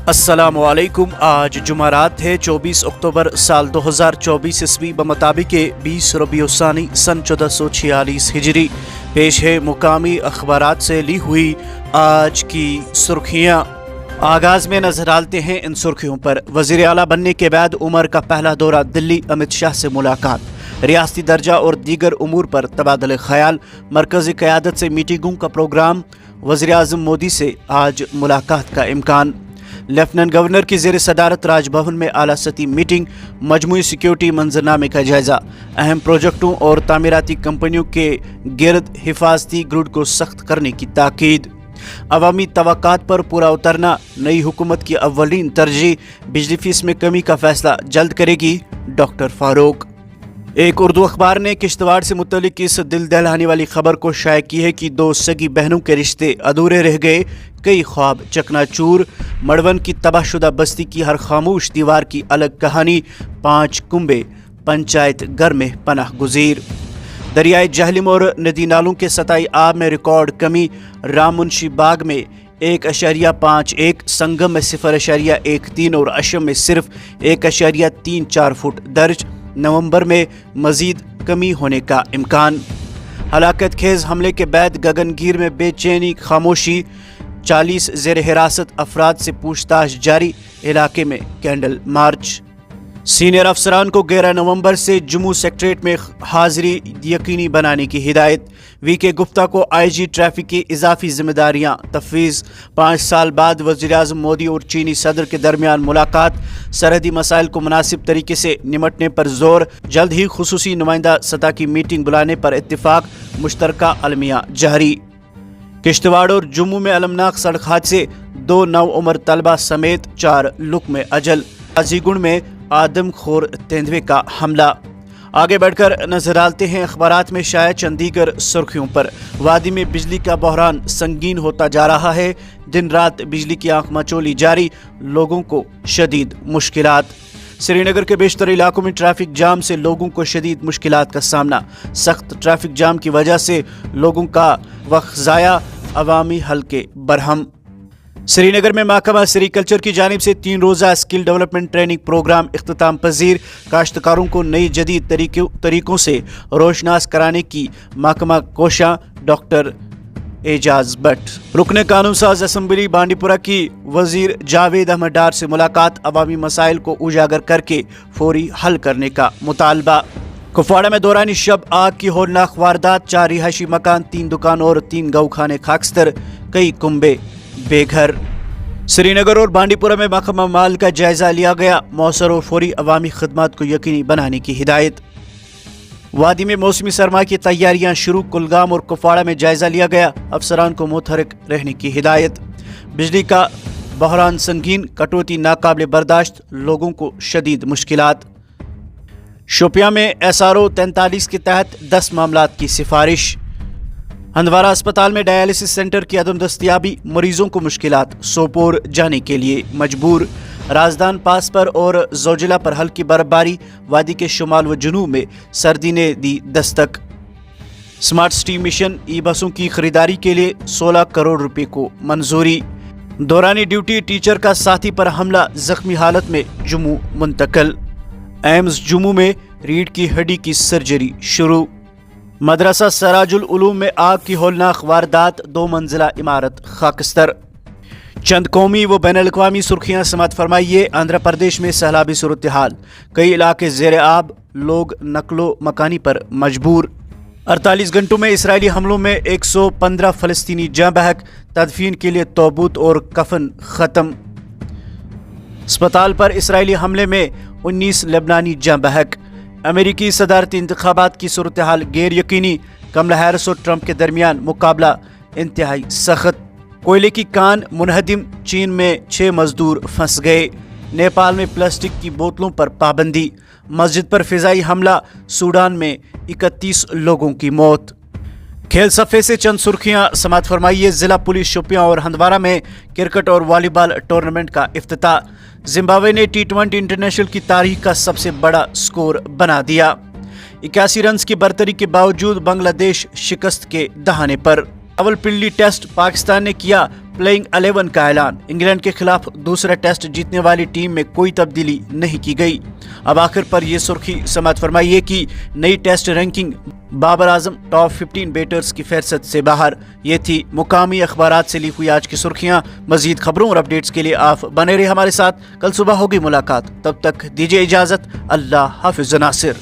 अस्सलामुअलैकुम। आज जुमारात है 24 अक्टूबर साल 2024 ईस्वी बमुताबिक 20 रबीउस्सानी सन 1446 हिजरी। पेश है मुकामी अखबारात से ली हुई आज की सुर्खियाँ। आगाज़ में नजर डालते हैं इन सुर्खियों पर। वज़ीर आला बनने के बाद उमर का पहला दौरा दिल्ली, अमित शाह से मुलाकात, रियासती दर्जा और दीगर उमूर पर तबादले ख्याल, मरकज़ी क़यादत से मीटिंगों का प्रोग्राम, वज़ीर आज़म मोदी से आज मुलाकात का इम्कान, लेफ्टिनेंट गवर्नर की ज़ेर सदारत राजभवन में आला सतही मीटिंग, मजमूई सिक्योरिटी मंजरनामे का जायज़ा, अहम प्रोजेक्टों और तामीराती कंपनियों के गिर्द हिफाजती ग्रिड को सख्त करने की ताकीद, अवामी तवक्कात पर पूरा उतरना नई हुकूमत की अव्वलीन तरजीह, बिजली फीस में कमी का फैसला जल्द करेगी डॉक्टर फारूक। एक उर्दू अखबार ने किश्तवाड़ से मुतल्लिक इस दिल दहलाने वाली खबर को शाया की है कि दो सगी बहनों के रिश्ते अधूरे रह गए, कई ख्वाब चकनाचूर, मड़वन की तबाहशुदा बस्ती की हर खामोश दीवार की अलग कहानी, 5 कुंबे पंचायत घर में पनाह गुज़ीर, दरियाए जहलिम और नदी नालों के सतही आब में रिकॉर्ड कमी, राममुंशी बाग में 1.51, संगम में 0.13 और अशम में सिर्फ 1.34 फुट दर्ज। नवंबर में मजीद कमी होने का इम्कान। हलाकत खेज हमले के बाद गगनगीर में बेचैनी, खामोशी, 40 ज़ेर हिरासत अफराद से पूछताछ जारी, इलाके में कैंडल मार्च। सीनियर अफसरान को 11 नवंबर से जम्मू सेक्रेटरीट में हाजिरी यकीनी बनाने की हिदायत, वीके गुप्ता को आईजी ट्रैफिक की इजाफी जिम्मेदारियां तफवीज़, 5 साल बाद वज़ीर आज़म मोदी और चीनी सदर के दरमियान मुलाकात, सरहदी मसाइल को मुनासिब तरीके से निमटने पर जोर, जल्द ही खुसूसी नुमाइंदा सतह की मीटिंग बुलाने पर इत्तिफाक, मुश्तरका अलमिया जारी। किश्तवाड़ और जम्मू में अलमनाक सड़क हादसे, 2 नौउम्र तलबा समेत 4 लुक में अजल, काजीगुंड में आदमखोर तेंदुए का हमला। आगे बढ़कर नजर डालते हैं अखबारात में शाया चंद दीगर सुर्खियों पर। वादी में बिजली का बहरान संगीन होता जा रहा है, दिन रात बिजली की आंख मचोली जारी, लोगों को शदीद मुश्किलात। श्रीनगर के बेशतर इलाकों में ट्रैफिक जाम से लोगों को शदीद मुश्किलात का सामना, सख्त ट्रैफिक जाम की वजह से लोगों का वक्त ज़ाया, अवामी हल्के बरहम। श्रीनगर में महकमा सेरीकल्चर की जानिब से 3 रोज़ा स्किल डेवलपमेंट ट्रेनिंग प्रोग्राम इख्तिताम पजीर, काश्तकारों को नई जदीद तरीकों से रोशनास कराने की महकमा कोशा, डॉक्टर एजाज भट्ट। रुकने कानून साज असम्बली बांडीपुरा की वजीर जावेद अहमद डार से मुलाकात, अवामी मसाइल को उजागर करके फौरी हल करने का मुतालबा। कुपवाड़ा में दौरान शब आग की होलनाक वारदात, 4 रिहायशी मकान, 3 दुकान और 3 गौखाने खाकस्तर, कई कुंबे बेघर। श्रीनगर और बांडीपुरा में महकमा माल का जायजा लिया गया, मौसर और फौरी अवामी खदमात को यकीनी बनाने की हिदायत। वादी में मौसमी सरमा की तैयारियां शुरू, कुलगाम और कुपवाड़ा में जायजा लिया गया, अफसरान को मुतहरिक रहने की हिदायत। बिजली का बहरान संगीन, कटौती नाकाबिल बर्दाश्त, लोगों को शदीद मुश्किलात। शोपियां में SRO 43 के तहत 10 मामलात की सिफारिश। हंदवारा अस्पताल में डायलिसिस सेंटर की अदम दस्तयाबी, मरीजों को मुश्किलात, सोपोर जाने के लिए मजबूर। राजदान पास पर और जोजिला पर हल्की बर्फबारी, वादी के शुमाल व जुनूब में सर्दी ने दी दस्तक। स्मार्ट सिटी मिशन ई बसों की खरीदारी के लिए 16 करोड़ रुपए को मंजूरी। दौरानी ड्यूटी टीचर का साथी पर हमला, जख्मी हालत में जम्मू मुंतकिल। एम्स जम्मू में रीढ़ की हड्डी की सर्जरी शुरू। मदरसा सराजुल उलूम में आग की होलनाक वारदात, 2 मंजिला इमारत खाकस्तर। चंद कौमी व बैनुल-अक़वामी सुर्खियां समात फरमाइए। आंध्र प्रदेश में सैलाबी सूरत हाल, कई इलाके ज़ेर आब, लोग नकलो मकानी पर मजबूर। 48 घंटों में इसराइली हमलों में 115 फ़लस्तीनी जाँ बहक, तदफीन के लिए तौबूत और कफन ख़त्म। अस्पताल पर इसराइली हमले में 19 लेबनानी जाँ बहक। अमेरिकी सदारती इंतखाबात की सूरत हाल गैर यकीनी, कमला हैरिस और ट्रंप के दरमियान मुकाबला इंतहाई सख्त। कोयले की कान मुनहदिम, चीन में 6 मजदूर फंस गए। नेपाल में प्लास्टिक की बोतलों पर पाबंदी। मस्जिद पर फिजाई हमला, सूडान में 31 लोगों की मौत। खेल सफ़े से चंद सुर्खियां समात फरमाइए। जिला पुलिस शोपियां और हंदवारा में क्रिकेट और वॉलीबॉल टूर्नामेंट का इफ्तिताह। जिम्बाब्वे ने T20 इंटरनेशनल की तारीख का सबसे बड़ा स्कोर बना दिया। 81 रन की बरतरी के बावजूद बांग्लादेश शिकस्त के दहाने पर। रावलपिंडी टेस्ट पाकिस्तान ने किया پلئنگ 11 کا اعلان، انگلینڈ کے خلاف دوسرا ٹیسٹ جیتنے والی ٹیم میں کوئی تبدیلی نہیں کی گئی۔ اب آخر پر یہ سرخی سماعت فرمائیے کہ نئی test ranking Babar Azam top 15 batters کی فہرست سے باہر۔ یہ تھی مقامی اخبارات سے لی ہوئی آج کی سرخیاں۔ مزید خبروں اور اپڈیٹس کے لیے آپ بنے رہے ہمارے ساتھ، کل صبح ہوگی ملاقات، تب تک دیجیے اجازت، اللہ حافظ ناصر۔